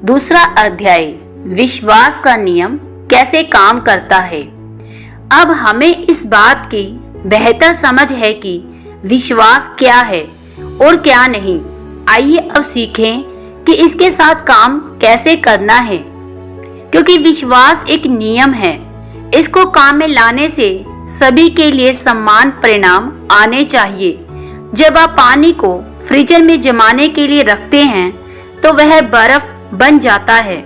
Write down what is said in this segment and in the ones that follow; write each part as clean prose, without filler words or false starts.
दूसरा अध्याय, विश्वास का नियम कैसे काम करता है। अब हमें इस बात की बेहतर समझ है कि विश्वास क्या है और क्या नहीं। आइए अब सीखें कि इसके साथ काम कैसे करना है। क्योंकि विश्वास एक नियम है, इसको काम में लाने से सभी के लिए समान परिणाम आने चाहिए। जब आप पानी को फ्रीजर में जमाने के लिए रखते हैं तो वह बर्फ बन जाता है।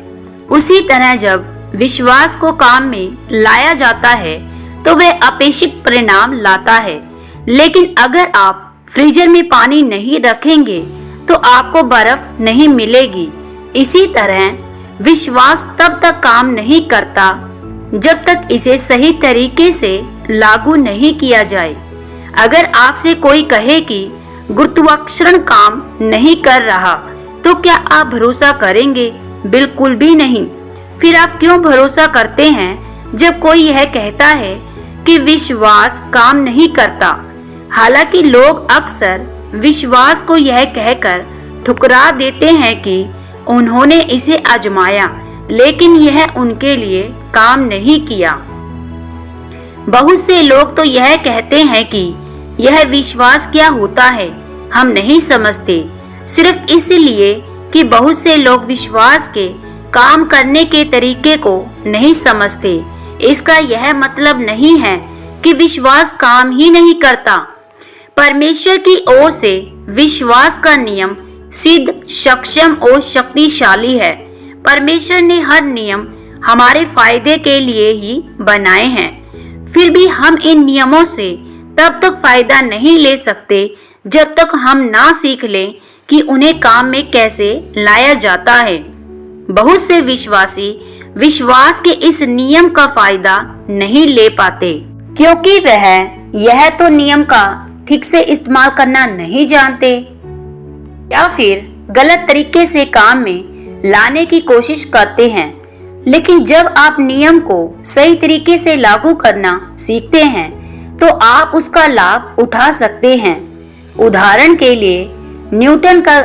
उसी तरह जब विश्वास को काम में लाया जाता है तो वह अपेक्षित परिणाम लाता है। लेकिन अगर आप फ्रीजर में पानी नहीं रखेंगे तो आपको बर्फ नहीं मिलेगी। इसी तरह विश्वास तब तक काम नहीं करता जब तक इसे सही तरीके से लागू नहीं किया जाए। अगर आपसे कोई कहे कि गुरुत्वाकर्षण काम नहीं कर रहा तो क्या आप भरोसा करेंगे? बिल्कुल भी नहीं। फिर आप क्यों भरोसा करते हैं जब कोई यह कहता है कि विश्वास काम नहीं करता? हालांकि लोग अक्सर विश्वास को यह कहकर ठुकरा देते हैं कि उन्होंने इसे आजमाया लेकिन यह उनके लिए काम नहीं किया। बहुत से लोग तो यह कहते हैं कि यह विश्वास क्या होता है हम नहीं समझते, सिर्फ इसलिए कि बहुत से लोग विश्वास के काम करने के तरीके को नहीं समझते। इसका यह मतलब नहीं है कि विश्वास काम ही नहीं करता। परमेश्वर की ओर से विश्वास का नियम सिद्ध, सक्षम और शक्तिशाली है। परमेश्वर ने हर नियम हमारे फायदे के लिए ही बनाए हैं। फिर भी हम इन नियमों से तब तक फायदा नहीं ले सकते जब तक हम ना सीख लें कि उन्हें काम में कैसे लाया जाता है। बहुत से विश्वासी विश्वास के इस नियम का फायदा नहीं ले पाते क्योंकि वह यह तो नियम का ठीक से इस्तेमाल करना नहीं जानते या फिर गलत तरीके से काम में लाने की कोशिश करते हैं। लेकिन जब आप नियम को सही तरीके से लागू करना सीखते हैं तो आप उसका लाभ उठा सकते हैं। उदाहरण के लिए न्यूटन का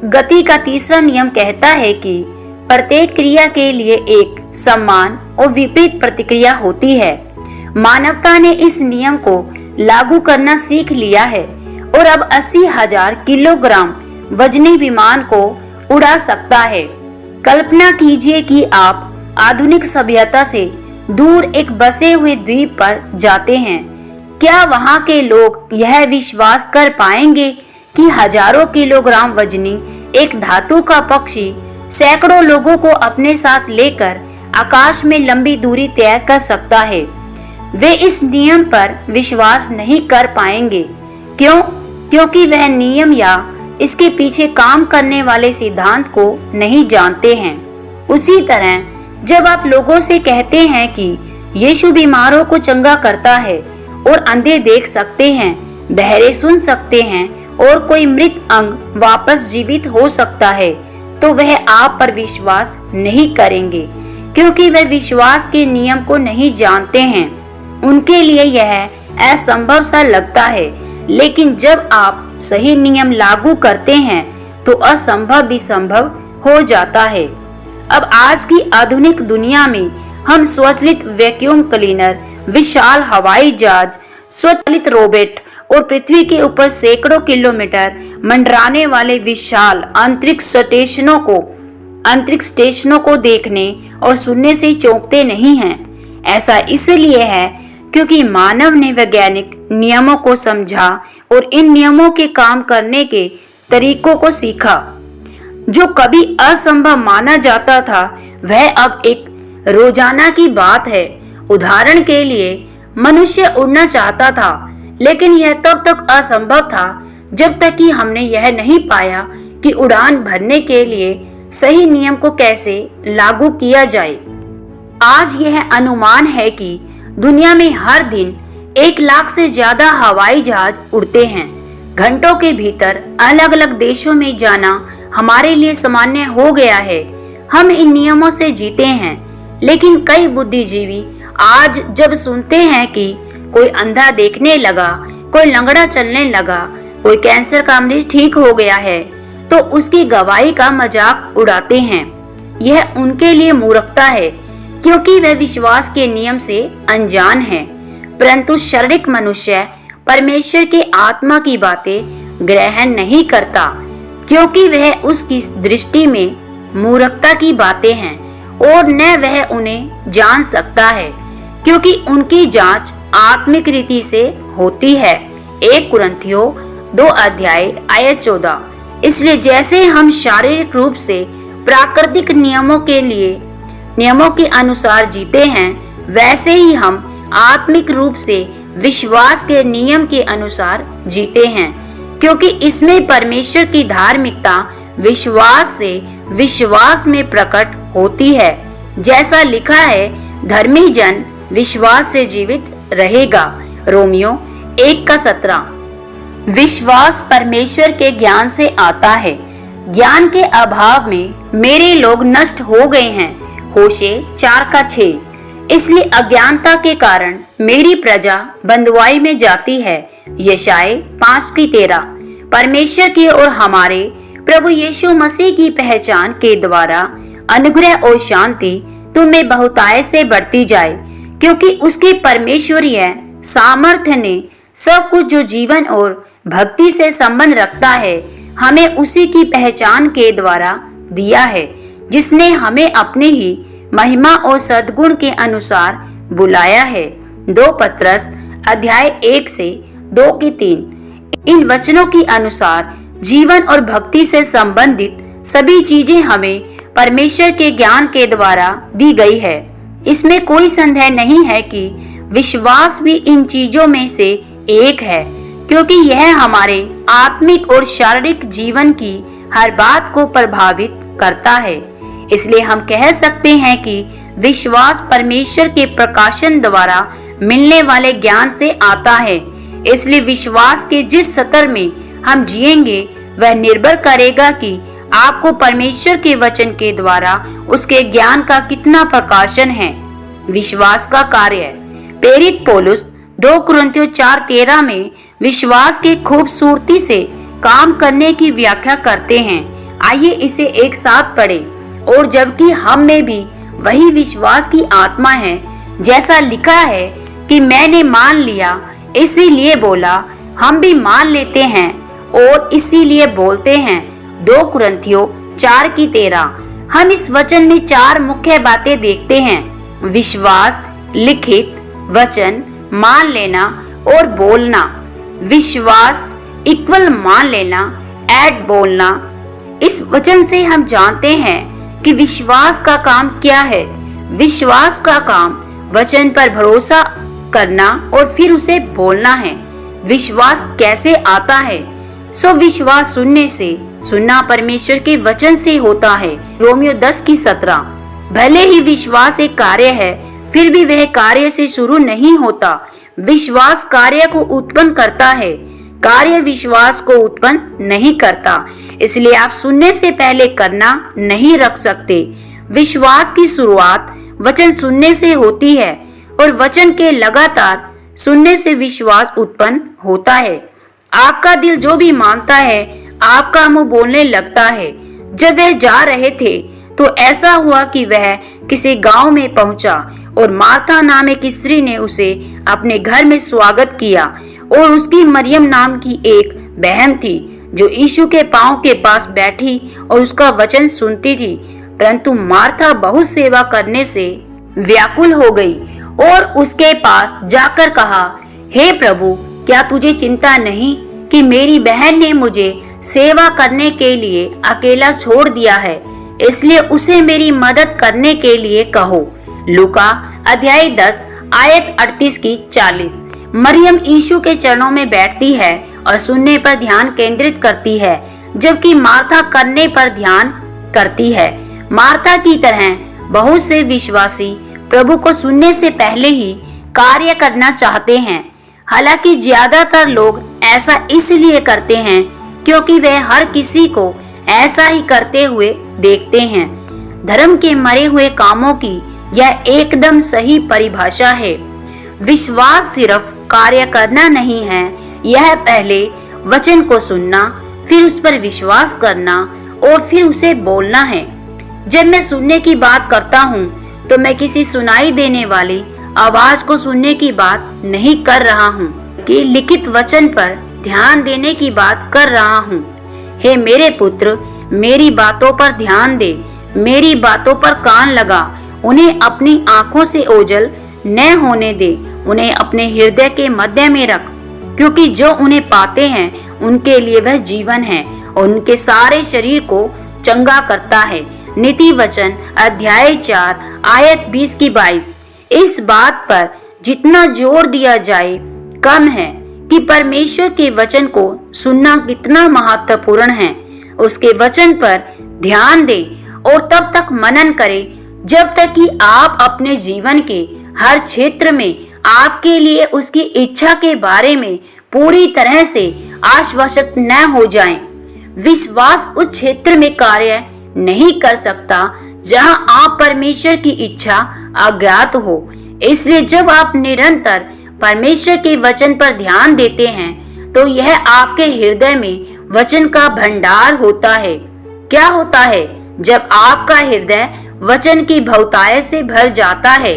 गति का तीसरा नियम कहता है कि प्रत्येक क्रिया के लिए एक समान और विपरीत प्रतिक्रिया होती है। मानवता ने इस नियम को लागू करना सीख लिया है और अब 80,000 किलोग्राम वजनी विमान को उड़ा सकता है। कल्पना कीजिए कि आप आधुनिक सभ्यता से दूर एक बसे हुए द्वीप पर जाते हैं। क्या वहां के लोग यह विश्वास कर पाएंगे कि हजारों किलोग्राम वजनी एक धातु का पक्षी सैकड़ों लोगों को अपने साथ लेकर आकाश में लंबी दूरी तय कर सकता है? वे इस नियम पर विश्वास नहीं कर पाएंगे। क्यों? क्योंकि वह नियम या इसके पीछे काम करने वाले सिद्धांत को नहीं जानते हैं। उसी तरह जब आप लोगों से कहते हैं कि यीशु बीमारों को चंगा करता है और अंधे देख सकते हैं, बहरे सुन सकते हैं और कोई मृत अंग वापस जीवित हो सकता है, तो वह आप पर विश्वास नहीं करेंगे क्योंकि वह विश्वास के नियम को नहीं जानते हैं। उनके लिए यह असंभव सा लगता है। लेकिन जब आप सही नियम लागू करते हैं तो असंभव भी संभव हो जाता है। अब आज की आधुनिक दुनिया में हम स्वचालित वैक्यूम क्लीनर, विशाल हवाई जहाज, स्वचालित रोबोट और पृथ्वी के ऊपर सैकड़ों किलोमीटर मंडराने वाले विशाल अंतरिक्ष स्टेशनों को देखने और सुनने से चौंकते नहीं हैं। ऐसा इसलिए है क्योंकि मानव ने वैज्ञानिक नियमों को समझा और इन नियमों के काम करने के तरीकों को सीखा। जो कभी असंभव माना जाता था वह अब एक रोजाना की बात है। उदाहरण के लिए मनुष्य उड़ना चाहता था लेकिन यह तब तक असंभव था जब तक कि हमने यह नहीं पाया कि उड़ान भरने के लिए सही नियम को कैसे लागू किया जाए। आज यह अनुमान है कि दुनिया में हर दिन 1 लाख से ज्यादा हवाई जहाज उड़ते हैं। घंटों के भीतर अलग अलग देशों में जाना हमारे लिए सामान्य हो गया है। हम इन नियमों से जीते हैं। लेकिन कई बुद्धिजीवी आज जब सुनते हैं कि कोई अंधा देखने लगा, कोई लंगड़ा चलने लगा, कोई कैंसर का मरीज ठीक हो गया है, तो उसकी गवाही का मजाक उड़ाते हैं। यह उनके लिए मूर्खता है, क्योंकि वह विश्वास के नियम से अनजान हैं। परंतु शारीरिक मनुष्य परमेश्वर के आत्मा की बातें ग्रहण नहीं करता, क्योंकि वह उसकी दृष्टि में मूर्खता की बातें हैं और न वह उन्हें जान सकता है, क्योंकि उनकी जांच आत्मिक रीति से होती है। 1 कुरिन्थियों 2 अध्याय आयत 14। इसलिए जैसे हम शारीरिक रूप से प्राकृतिक नियमों के अनुसार जीते हैं, वैसे ही हम आत्मिक रूप से विश्वास के नियम के अनुसार जीते हैं, क्योंकि इसमें परमेश्वर की धार्मिकता विश्वास से विश्वास में प्रकट होती है। जैसा लिखा है, धर्मी जन विश्वास से जीवित रहेगा। रोमियो 1:17। विश्वास परमेश्वर के ज्ञान से आता है। ज्ञान के अभाव में मेरे लोग नष्ट हो गए हैं। होशे 4:6। इसलिए अज्ञानता के कारण मेरी प्रजा बंधुआई में जाती है। यशाया 5:13। परमेश्वर की और हमारे प्रभु यीशु मसीह की पहचान के द्वारा अनुग्रह और शांति तुम्हें बहुतायत से बढ़ती जाए, क्योंकि उसके परमेश्वरीय सामर्थ्य ने सब कुछ जो जीवन और भक्ति से संबंध रखता है हमें उसी की पहचान के द्वारा दिया है, जिसने हमें अपने ही महिमा और सद्गुण के अनुसार बुलाया है। 2 पत्रस अध्याय 1 से 2-3। इन वचनों के अनुसार जीवन और भक्ति से संबंधित सभी चीजें हमें परमेश्वर के ज्ञान के द्वारा दी गई है। इसमें कोई संदेह नहीं है कि विश्वास भी इन चीजों में से एक है, क्योंकि यह हमारे आत्मिक और शारीरिक जीवन की हर बात को प्रभावित करता है। इसलिए हम कह सकते हैं कि विश्वास परमेश्वर के प्रकाशन द्वारा मिलने वाले ज्ञान से आता है। इसलिए विश्वास के जिस स्तर में हम जिएंगे वह निर्भर करेगा कि आपको परमेश्वर के वचन के द्वारा उसके ज्ञान का कितना प्रकाशन है। विश्वास का कार्य। प्रेरित पौलुस 2 कुरिन्थियों 4:13 में विश्वास के खूबसूरती से काम करने की व्याख्या करते हैं। आइए इसे एक साथ पढ़ें। और जबकि हम में भी वही विश्वास की आत्मा है, जैसा लिखा है कि मैंने मान लिया इसीलिए बोला, हम भी मान लेते हैं और इसीलिए बोलते हैं। 2 कुरिन्थियों 4:13। हम इस वचन में 4 मुख्य बातें देखते हैं: विश्वास, लिखित, वचन, मान लेना और बोलना। विश्वास इक्वल मान लेना ऐड बोलना। इस वचन से हम जानते हैं कि विश्वास का काम क्या है। विश्वास का काम वचन पर भरोसा करना और फिर उसे बोलना है। विश्वास कैसे आता है? विश्वास सुनने से, सुनना परमेश्वर के वचन से होता है। रोमियो 10:17। भले ही विश्वास एक कार्य है, फिर भी वह कार्य से शुरू नहीं होता। विश्वास कार्य को उत्पन्न करता है, कार्य विश्वास को उत्पन्न नहीं करता। इसलिए आप सुनने से पहले करना नहीं रख सकते। विश्वास की शुरुआत वचन सुनने से होती है और वचन के लगातार सुनने से विश्वास उत्पन्न होता है। आपका दिल जो भी मानता है, आपका मुंह बोलने लगता है। जब वह जा रहे थे तो ऐसा हुआ कि वह किसी गांव में पहुंचा और मार्था नाम एक स्त्री ने उसे अपने घर में स्वागत किया और उसकी मरियम नाम की एक बहन थी जो यीशु के पांव के पास बैठी और उसका वचन सुनती थी। परंतु मार्था बहुत सेवा करने से व्याकुल हो गई और उसके पास जाकर कहा, हे प्रभु, क्या तुझे चिंता नहीं कि मेरी बहन ने मुझे सेवा करने के लिए अकेला छोड़ दिया है? इसलिए उसे मेरी मदद करने के लिए कहो। लूका अध्याय 10 आयत 38-40। मरियम यीशु के चरणों में बैठती है और सुनने पर ध्यान केंद्रित करती है, जबकि मार्था करने पर ध्यान करती है। मार्था की तरह बहुत से विश्वासी प्रभु को सुनने से पहले ही कार्य करना चाहते हैं। हालांकि ज्यादातर लोग ऐसा इसलिए करते हैं क्योंकि वे हर किसी को ऐसा ही करते हुए देखते हैं। धर्म के मरे हुए कामों की यह एकदम सही परिभाषा है। विश्वास सिर्फ कार्य करना नहीं है, यह पहले वचन को सुनना, फिर उस पर विश्वास करना और फिर उसे बोलना है। जब मैं सुनने की बात करता हूँ तो मैं किसी सुनाई देने वाली आवाज को सुनने की बात नहीं कर रहा हूँ कि लिखित वचन पर ध्यान देने की बात कर रहा हूँ। हे मेरे पुत्र, मेरी बातों पर ध्यान दे, मेरी बातों पर कान लगा, उन्हें अपनी आंखों से ओझल न होने दे, उन्हें अपने हृदय के मध्य में रख, क्योंकि जो उन्हें पाते हैं उनके लिए वह जीवन है और उनके सारे शरीर को चंगा करता है। नीति वचन अध्याय 4 आयत 20 की 22। इस बात पर जितना जोर दिया जाए कम है कि परमेश्वर के वचन को सुनना कितना महत्वपूर्ण है। उसके वचन पर ध्यान दे और तब तक मनन करे जब तक कि आप अपने जीवन के हर क्षेत्र में आपके लिए उसकी इच्छा के बारे में पूरी तरह से आश्वस्त न हो जाएं। विश्वास उस क्षेत्र में कार्य नहीं कर सकता जहां आप परमेश्वर की इच्छा अज्ञात हो। इसलिए जब आप निरंतर परमेश्वर के वचन पर ध्यान देते हैं तो यह आपके हृदय में वचन का भंडार होता है। क्या होता है जब आपका हृदय वचन की बहुतायत से भर जाता है,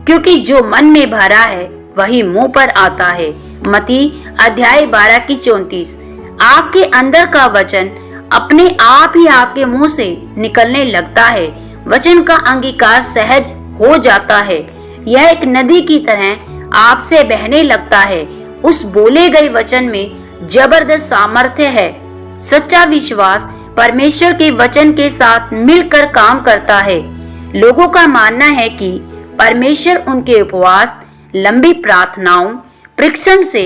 क्योंकि जो मन में भरा है वही मुंह पर आता है। मत्ती अध्याय 12 की 34। आपके अंदर का वचन अपने आप ही आपके मुंह से निकलने लगता है। वचन का अंगीकार सहज हो जाता है। यह एक नदी की तरह आपसे बहने लगता है। उस बोले गए वचन में जबरदस्त सामर्थ्य है। सच्चा विश्वास परमेश्वर के वचन के साथ मिलकर काम करता है। लोगों का मानना है कि परमेश्वर उनके उपवास, लंबी प्रार्थनाओं, परीक्षण से,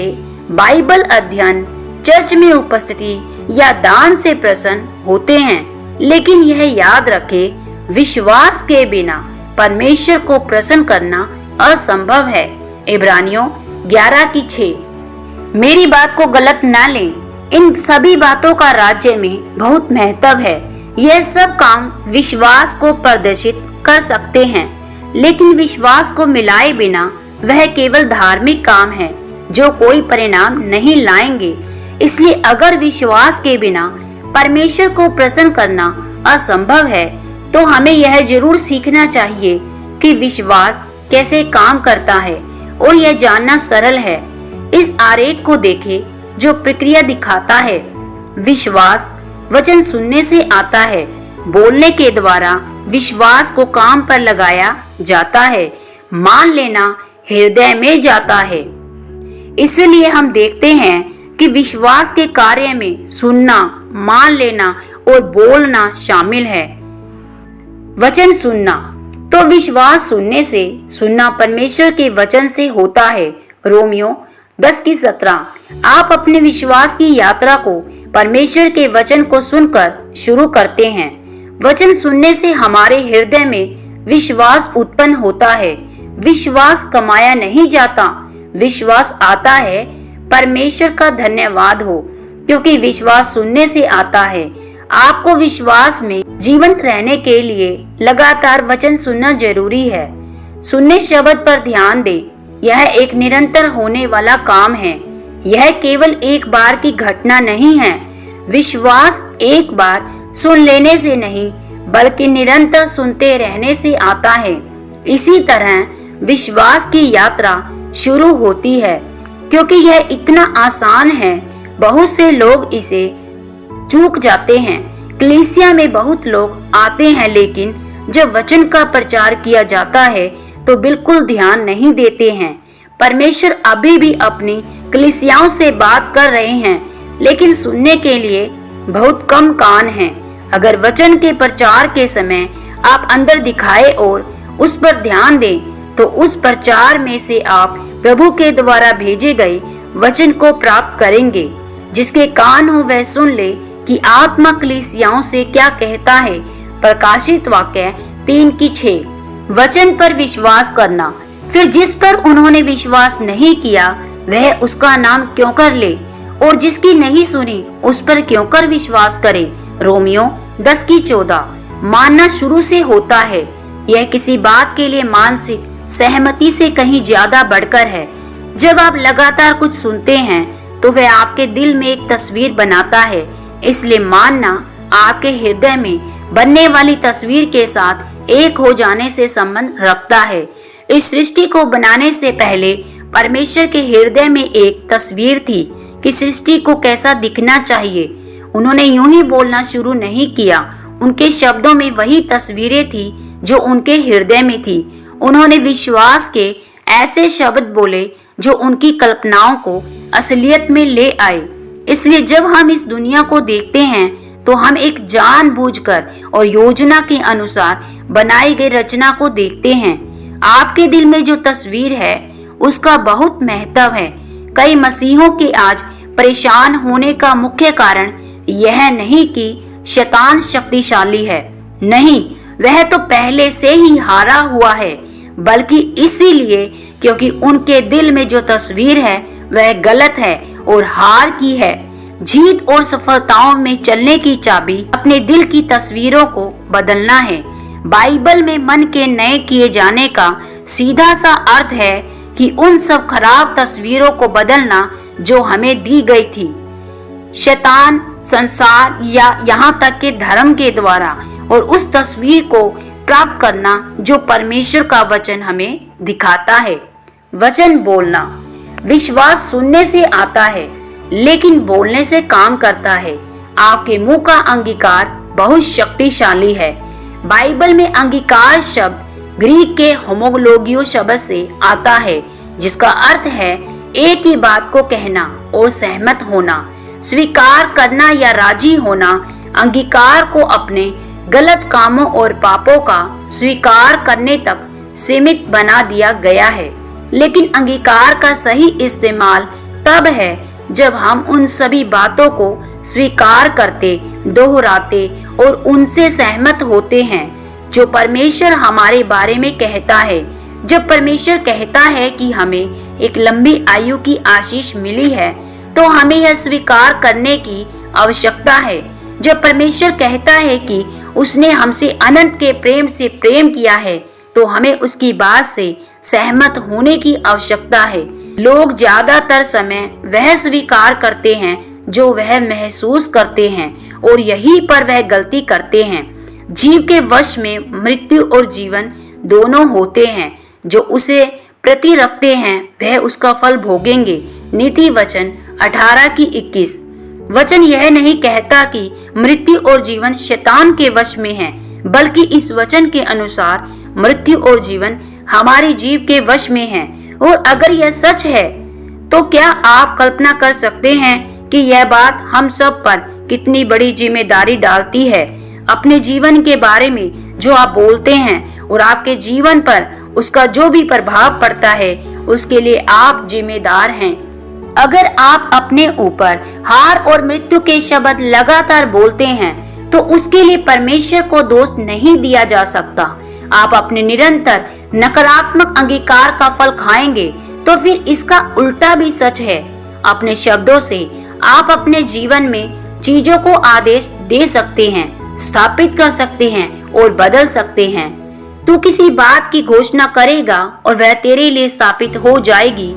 बाइबल अध्ययन, चर्च में उपस्थिति या दान से प्रसन्न होते हैं। लेकिन यह याद रखें, विश्वास के बिना परमेश्वर को प्रसन्न करना असंभव है। इब्रानियों 11 की 6। मेरी बात को गलत ना लें, इन सभी बातों का राज्य में बहुत महत्व है। यह सब काम विश्वास को प्रदर्शित कर सकते हैं, लेकिन विश्वास को मिलाए बिना वह केवल धार्मिक काम है जो कोई परिणाम नहीं लाएंगे। इसलिए अगर विश्वास के बिना परमेश्वर को प्रसन्न करना असंभव है तो हमें यह जरूर सीखना चाहिए कि विश्वास कैसे काम करता है, और यह जानना सरल है। इस आरेख को देखें जो प्रक्रिया दिखाता है। विश्वास वचन सुनने से आता है, बोलने के द्वारा विश्वास को काम पर लगाया जाता है, मान लेना हृदय में जाता है। इसलिए हम देखते हैं कि विश्वास के कार्य में सुनना, मान लेना और बोलना शामिल है। वचन सुनना, तो विश्वास सुनने से, सुनना परमेश्वर के वचन से होता है। रोमियो 10 की 17। आप अपने विश्वास की यात्रा को परमेश्वर के वचन को सुनकर शुरू करते हैं। वचन सुनने से हमारे हृदय में विश्वास उत्पन्न होता है। विश्वास कमाया नहीं जाता, विश्वास आता है। परमेश्वर का धन्यवाद हो, क्योंकि विश्वास सुनने से आता है। आपको विश्वास में जीवंत रहने के लिए लगातार वचन सुनना जरूरी है। सुनने शब्द पर ध्यान दे, यह एक निरंतर होने वाला काम है। यह केवल एक बार की घटना नहीं है। विश्वास एक बार सुन लेने से नहीं, बल्कि निरंतर सुनते रहने से आता है। इसी तरह विश्वास की यात्रा शुरू होती है, क्योंकि यह इतना आसान है। बहुत से लोग इसे चूक जाते हैं। कलीसिया में बहुत लोग आते हैं, लेकिन जब वचन का प्रचार किया जाता है तो बिल्कुल ध्यान नहीं देते हैं। परमेश्वर अभी भी अपनी कलीसियाओं से बात कर रहे हैं, लेकिन सुनने के लिए बहुत कम कान हैं। अगर वचन के प्रचार के समय आप अंदर दिखाए और उस पर ध्यान दें, तो उस प्रचार में से आप प्रभु के द्वारा भेजे गए वचन को प्राप्त करेंगे। जिसके कान हो वह सुन ले कि आत्मा कलीसियाओं से क्या कहता है। प्रकाशित वाक्य 3 की 6। वचन पर विश्वास करना, फिर जिस पर उन्होंने विश्वास नहीं किया वह उसका नाम क्यों कर ले, और जिसकी नहीं सुनी उस पर क्यों कर विश्वास करे। रोमियो 10 की 14। मानना शुरू से होता है। यह किसी बात के लिए मानसिक सहमति से कहीं ज्यादा बढ़कर है। जब आप लगातार कुछ सुनते हैं तो वह आपके दिल में एक तस्वीर बनाता है। इसलिए मानना आपके हृदय में बनने वाली तस्वीर के साथ एक हो जाने से संबंध रखता है। इस सृष्टि को बनाने से पहले परमेश्वर के हृदय में एक तस्वीर थी कि सृष्टि को कैसा दिखना चाहिए। उन्होंने यूं ही बोलना शुरू नहीं किया, उनके शब्दों में वही तस्वीरें थी जो उनके हृदय में थी। उन्होंने विश्वास के ऐसे शब्द बोले जो उनकी कल्पनाओं को असलियत में ले आए। इसलिए जब हम इस दुनिया को देखते हैं तो हम एक जानबूझकर और योजना के अनुसार बनाई गई रचना को देखते हैं। आपके दिल में जो तस्वीर है उसका बहुत महत्व है। कई मसीहों के आज परेशान होने का मुख्य कारण यह नहीं कि शैतान शक्तिशाली है, नहीं, वह तो पहले से ही हारा हुआ है, बल्कि इसीलिए क्योंकि उनके दिल में जो तस्वीर है वह गलत है और हार की है। जीत और सफलताओं में चलने की चाबी अपने दिल की तस्वीरों को बदलना है। बाइबल में मन के नए किए जाने का सीधा सा अर्थ है कि उन सब खराब तस्वीरों को बदलना जो हमें दी गई थी शैतान, संसार या यहाँ तक के धर्म के द्वारा, और उस तस्वीर को प्राप्त करना जो परमेश्वर का वचन हमें दिखाता है। वचन बोलना, विश्वास सुनने से आता है लेकिन बोलने से काम करता है। आपके मुंह का अंगीकार बहुत शक्तिशाली है। बाइबल में अंगीकार शब्द ग्रीक के होमोलोगियो शब्द से आता है, जिसका अर्थ है एक ही बात को कहना और सहमत होना, स्वीकार करना या राजी होना। अंगीकार को अपने गलत कामों और पापों का स्वीकार करने तक सीमित बना दिया गया है, लेकिन अंगीकार का सही इस्तेमाल तब है जब हम उन सभी बातों को स्वीकार करते, दोहराते और उनसे सहमत होते हैं जो परमेश्वर हमारे बारे में कहता है। जब परमेश्वर कहता है कि हमें एक लंबी आयु की आशीष मिली है, तो हमें यह स्वीकार करने की आवश्यकता है। जब परमेश्वर कहता है कि उसने हमसे अनंत के प्रेम से प्रेम किया है, तो हमें उसकी बात से सहमत होने की आवश्यकता है। लोग ज्यादातर समय वह स्वीकार करते हैं जो वह महसूस करते हैं, और यहीं पर वह गलती करते हैं। जीव के वश में मृत्यु और जीवन दोनों होते हैं। जो उसे प्रति रखते हैं वह उसका फल भोगेंगे। नीति वचन 18:21। वचन यह नहीं कहता कि मृत्यु और जीवन शैतान के वश में है, बल्कि इस वचन के अनुसार मृत्यु और जीवन हमारे जीव के वश में है। और अगर यह सच है तो क्या आप कल्पना कर सकते हैं कि यह बात हम सब पर कितनी बड़ी जिम्मेदारी डालती है। अपने जीवन के बारे में जो आप बोलते हैं और आपके जीवन पर उसका जो भी प्रभाव पड़ता है, उसके लिए आप जिम्मेदार हैं। अगर आप अपने ऊपर हार और मृत्यु के शब्द लगातार बोलते हैं तो उसके लिए परमेश्वर को दोष नहीं दिया जा सकता। आप अपने निरंतर नकारात्मक अंगीकार का फल खाएंगे। तो फिर इसका उल्टा भी सच है। अपने शब्दों से आप अपने जीवन में चीजों को आदेश दे सकते हैं, स्थापित कर सकते हैं और बदल सकते हैं। तू किसी बात की घोषणा करेगा और वह तेरे लिए स्थापित हो जाएगी,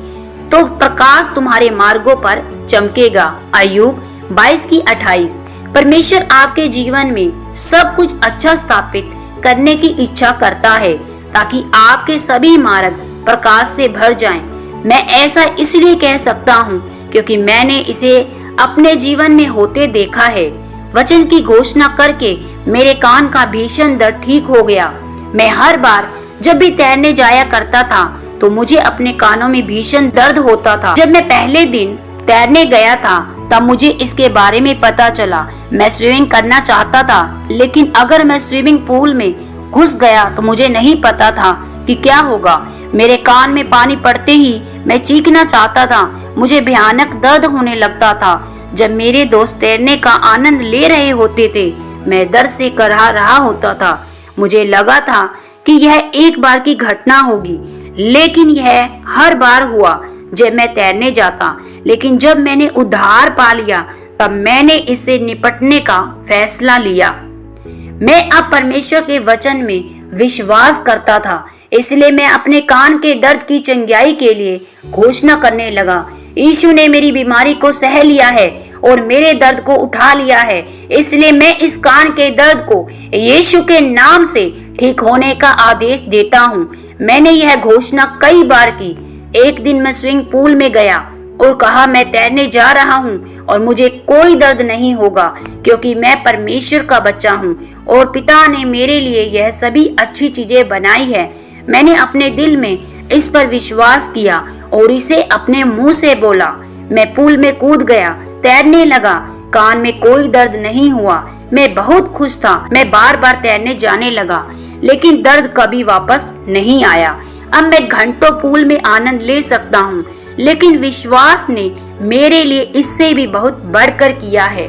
तो प्रकाश तुम्हारे मार्गों पर चमकेगा। अय्यूब 22:28। परमेश्वर आपके जीवन में सब कुछ अच्छा स्थापित करने की इच्छा करता है ताकि आपके सभी मार्ग प्रकाश से भर जाएं। मैं ऐसा इसलिए कह सकता हूँ क्योंकि मैंने इसे अपने जीवन में होते देखा है। वचन की घोषणा करके मेरे कान का भीषण दर्द ठीक हो गया। मैं हर बार जब भी तैरने जाया करता था तो मुझे अपने कानों में भीषण दर्द होता था। जब मैं पहले दिन तैरने गया था तब मुझे इसके बारे में पता चला। मैं स्विमिंग करना चाहता था, लेकिन अगर मैं स्विमिंग पूल में घुस गया तो मुझे नहीं पता था कि क्या होगा। मेरे कान में पानी पड़ते ही मैं चीखना चाहता था। मुझे भयानक दर्द होने लगता था। जब मेरे दोस्त तैरने का आनंद ले रहे होते थे, मैं दर्द से कराह रहा होता था। मुझे लगा था कि यह एक बार की घटना होगी, लेकिन यह हर बार हुआ जब मैं तैरने जाता। लेकिन जब मैंने उद्धार पा लिया तब मैंने इससे निपटने का फैसला लिया। मैं अब परमेश्वर के वचन में विश्वास करता था, इसलिए मैं अपने कान के दर्द की चंगाई के लिए घोषणा करने लगा। यीशु ने मेरी बीमारी को सह लिया है और मेरे दर्द को उठा लिया है। इसलिए मैं इस कान के दर्द को यीशु के नाम से ठीक होने का आदेश देता हूँ। मैंने यह घोषणा कई बार की। एक दिन मैं स्विमिंग पूल में गया और कहा, मैं तैरने जा रहा हूँ और मुझे कोई दर्द नहीं होगा क्योंकि मैं परमेश्वर का बच्चा हूँ और पिता ने मेरे लिए यह सभी अच्छी चीजें बनाई है। मैंने अपने दिल में इस पर विश्वास किया और इसे अपने मुंह से बोला। मैं पूल में कूद गया, तैरने लगा, कान में कोई दर्द नहीं हुआ। मैं बहुत खुश था। मैं बार बार तैरने जाने लगा, लेकिन दर्द कभी वापस नहीं आया। अब मैं घंटों पूल में आनंद ले सकता हूँ, लेकिन विश्वास ने मेरे लिए इससे भी बहुत बढ़कर किया है।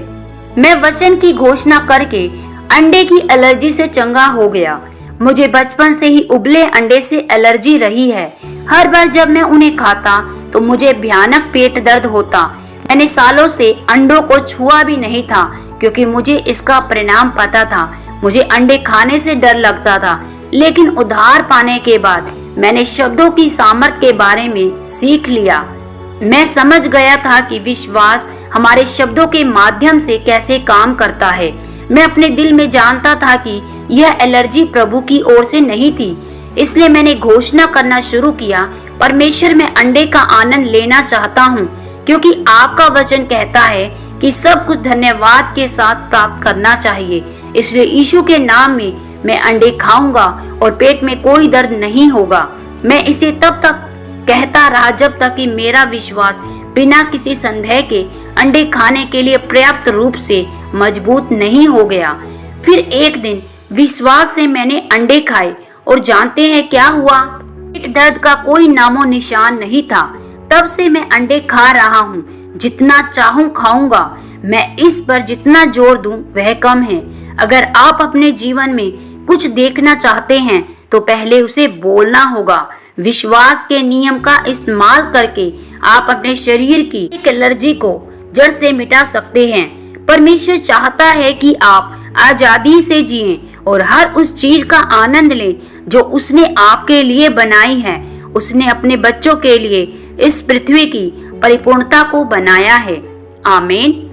मैं वचन की घोषणा करके अंडे की एलर्जी से चंगा हो गया। मुझे बचपन से ही उबले अंडे से एलर्जी रही है। हर बार जब मैं उन्हें खाता तो मुझे भयानक पेट दर्द होता। मैंने सालों से अंडों को छुआ भी नहीं था क्योंकि मुझे इसका परिणाम पता था। मुझे अंडे खाने से डर लगता था, लेकिन उद्धार पाने के बाद मैंने शब्दों की सामर्थ के बारे में सीख लिया। मैं समझ गया था कि विश्वास हमारे शब्दों के माध्यम से कैसे काम करता है। मैं अपने दिल में जानता था कि यह एलर्जी प्रभु की ओर से नहीं थी। इसलिए मैंने घोषणा करना शुरू किया, परमेश्वर मैं अंडे का आनंद लेना चाहता हूँ क्योंकि आपका वचन कहता है कि सब कुछ धन्यवाद के साथ प्राप्त करना चाहिए। इसलिए यीशु के नाम में मैं अंडे खाऊंगा और पेट में कोई दर्द नहीं होगा। मैं इसे तब तक कहता रहा जब तक कि मेरा विश्वास बिना किसी संदेह के अंडे खाने के लिए पर्याप्त रूप से मजबूत नहीं हो गया। फिर एक दिन विश्वास से मैंने अंडे खाए और जानते हैं क्या हुआ? पेट दर्द का कोई नामो निशान नहीं था। तब से मैं अंडे खा रहा हूँ। जितना चाहूँ खाऊंगा। मैं इस पर जितना जोर दूं वह कम है। अगर आप अपने जीवन में कुछ देखना चाहते हैं तो पहले उसे बोलना होगा। विश्वास के नियम का इस्तेमाल करके आप अपने शरीर की एक एलर्जी को जड़ से मिटा सकते हैं। परमेश्वर चाहता है कि आप आजादी से जिएं और हर उस चीज का आनंद लें जो उसने आपके लिए बनाई है। उसने अपने बच्चों के लिए इस पृथ्वी की परिपूर्णता को बनाया है। आमीन।